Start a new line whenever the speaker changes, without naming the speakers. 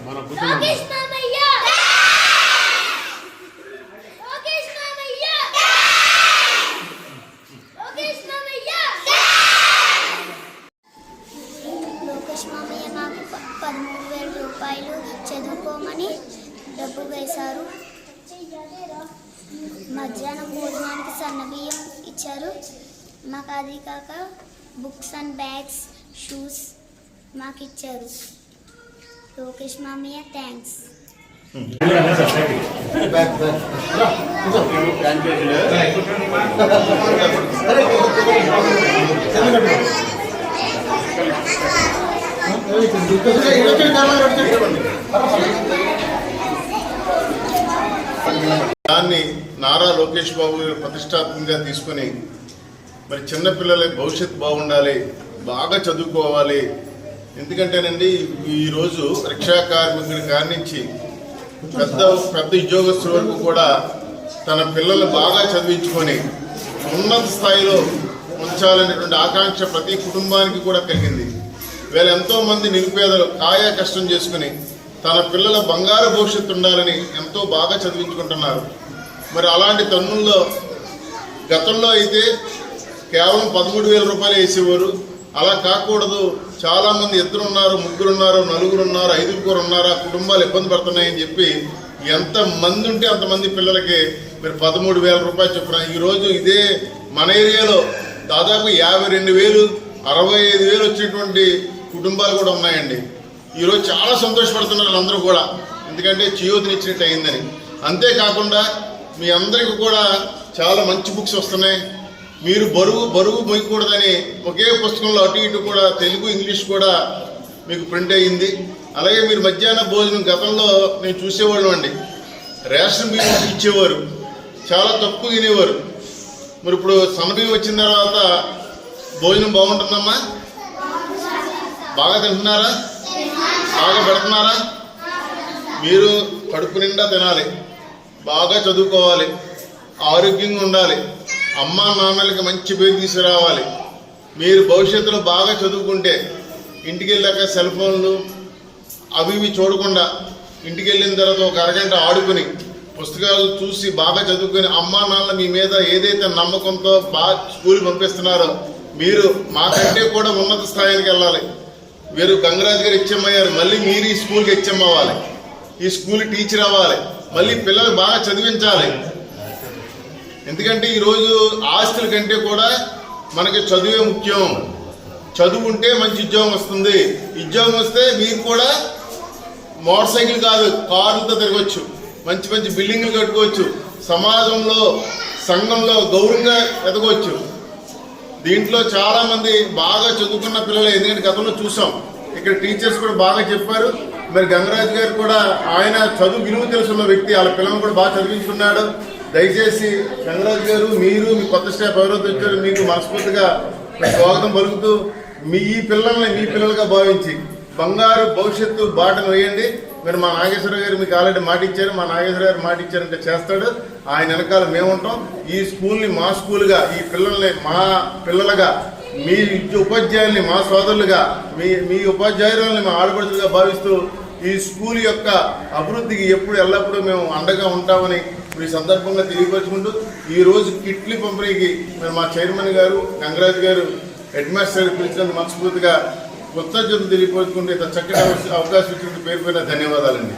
మన కూర్చున్నాం.
లోకేష్ మామయ్య మాకు 13,000 రూపాయలు చదువుకోమని డబ్బు వేశారు. మధ్యాహ్నం భోజనానికి సన్నబియ్యం ఇచ్చారు. మాకు అది కాక బుక్స్ అండ్ బ్యాగ్స్, షూస్ మాకు ఇచ్చారు. లోకేష్ మామయ్య థ్యాంక్స్.
దాన్ని నారా లోకేష్ బాబు ప్రతిష్టాత్మకంగా తీసుకుని మరి చిన్నపిల్లల భవిష్యత్తు బాగుండాలి, బాగా చదువుకోవాలి. ఎందుకంటేనండి ఈరోజు రిక్షా కార్మికుడి కాడి నుంచి పెద్ద ఉద్యోగస్తుల వరకు కూడా తన పిల్లలు బాగా చదివించుకొని ఉన్నత స్థాయిలో ఉంచాలనేటువంటి ఆకాంక్ష ప్రతి కుటుంబానికి కూడా కలిగింది. వీళ్ళ ఎంతోమంది నిరుపేదలు కాయా కష్టం చేసుకుని తన పిల్లల బంగారు భవిష్యత్తు ఉండాలని ఎంతో బాగా చదివించుకుంటున్నారు. మరి అలాంటి తరుణంలో గతంలో అయితే కేవలం 13,000 రూపాయలు వేసేవారు. అలా కాకూడదు, చాలామంది 2 ఉన్నారు, 3 ఉన్నారు, 4 ఉన్నారు, 5 ఉన్నారా, కుటుంబాలు ఇబ్బంది పడుతున్నాయని చెప్పి ఎంతమంది ఉంటే అంతమంది పిల్లలకి మీరు 13,000 రూపాయలు చొప్పున ఈరోజు ఇదే మన ఏరియాలో దాదాపు 52,000, 65,000 వచ్చేటువంటి కుటుంబాలు కూడా ఉన్నాయండి. ఈరోజు చాలా సంతోషపడుతున్నారు వాళ్ళందరూ కూడా, ఎందుకంటే చేయూతనిచ్చినట్టు అయిందని. అంతేకాకుండా మీ అందరికీ కూడా చాలా మంచి బుక్స్ వస్తున్నాయి. మీరు బరువు మోయకూడదని ఒకే పుస్తకంలో అటు ఇటు కూడా తెలుగు, ఇంగ్లీష్ కూడా మీకు ప్రింట్ అయ్యింది. అలాగే మీరు మధ్యాహ్న భోజనం గతంలో నేను చూసేవాళ్ళం అండి, రేషన్ బియ్యం ఇచ్చేవారు, చాలా తక్కువ తినేవారు. మరి ఇప్పుడు సన్నబియ్యం వచ్చిన తర్వాత భోజనం బాగుంటుందమ్మా? బాగా తింటున్నారా? బాగా పెడుతున్నారా? మీరు కడుపు నిండా తినాలి, బాగా చదువుకోవాలి, ఆరోగ్యంగా ఉండాలి, అమ్మా నాన్నలకి మంచి పేరు తీసుకురావాలి. మీరు భవిష్యత్తులో బాగా చదువుకుంటే ఇంటికి వెళ్ళాక సెల్ ఫోన్లు అవి ఇవి చూడకుండా ఇంటికి వెళ్ళిన తర్వాత ఒక అరగంట ఆడుకుని పుస్తకాలు చూసి బాగా చదువుకొని అమ్మా నాన్న మీ మీద ఏదైతే నమ్మకంతో బాగా స్కూల్కి పంపిస్తున్నారో మీరు మాకంటే కూడా ఉన్నత స్థాయికి వెళ్ళాలి. వీరు గంగరాజు గారు హెచ్ఎం అయ్యారు, మళ్ళీ మీరు ఈ స్కూల్కి హెచ్ఎం అవ్వాలి, ఈ స్కూల్ టీచర్ అవ్వాలి, మళ్ళీ పిల్లలు బాగా చదివించాలి. ఎందుకంటే ఈరోజు ఆస్తుల కంటే కూడా మనకి చదువే ముఖ్యం. చదువు ఉంటే మంచి ఉద్యోగం వస్తుంది. ఉద్యోగం వస్తే మీరు కూడా మోటార్ సైకిల్ కాదు కారులతో తిరగవచ్చు, మంచి మంచి బిల్డింగ్లు కట్టుకోవచ్చు, సమాజంలో సంఘంలో గౌరవంగా ఎదగవచ్చు. దీంట్లో చాలా మంది బాగా చదువుకున్న పిల్లలే, ఎందుకంటే గతంలో చూసాం, ఇక్కడ టీచర్స్ కూడా బాగా చెప్పారు. మరి గంగరాజు గారు కూడా ఆయన చదువు విలువ తెలుసున్న వ్యక్తి, వాళ్ళ పిల్లలను కూడా బాగా చదివించుకున్నాడు. దయచేసి గంగరాజు గారు, మీరు మీ కొత్త స్టాఫ్ ఎవరైతే వచ్చారో మీకు మనస్ఫూర్తిగా స్వాగతం పలుకుతూ మీ పిల్లల్ని మీ పిల్లలుగా భావించి బంగారు భవిష్యత్తు బాటను వేయండి. మరి మా నాగేశ్వర గారు మీకు ఆల్రెడీ మాట ఇచ్చారు, మా నాగేశ్వర గారు మాట ఇచ్చారంటే చేస్తాడు. ఆయన వెనకాల మేము ఉంటాం. ఈ స్కూల్ని మా స్కూల్గా, ఈ పిల్లల్ని మా పిల్లలుగా, మీ ఉపాధ్యాయుల్ని మా సోదరులుగా, మీ ఉపాధ్యాయులని మా ఆడపడుచులుగా భావిస్తూ ఈ స్కూల్ యొక్క అభివృద్ధికి ఎప్పుడు ఎల్లప్పుడూ మేము అండగా ఉంటామని ఈ సందర్భంగా తెలియపరుచుకుంటూ ఈరోజు కిట్లీ పంపిణీకి మరి మా చైర్మన్ గారు గంగరాజు గారు హెడ్ మాస్టర్ గారు పిలిచినందుకు మనస్ఫూర్తిగా కృతజ్ఞతలు తెలియపరుచుకుంటూ ఇంత చక్కటి అవకాశం ఇచ్చినందుకు పేరు ధన్యవాదాలండి.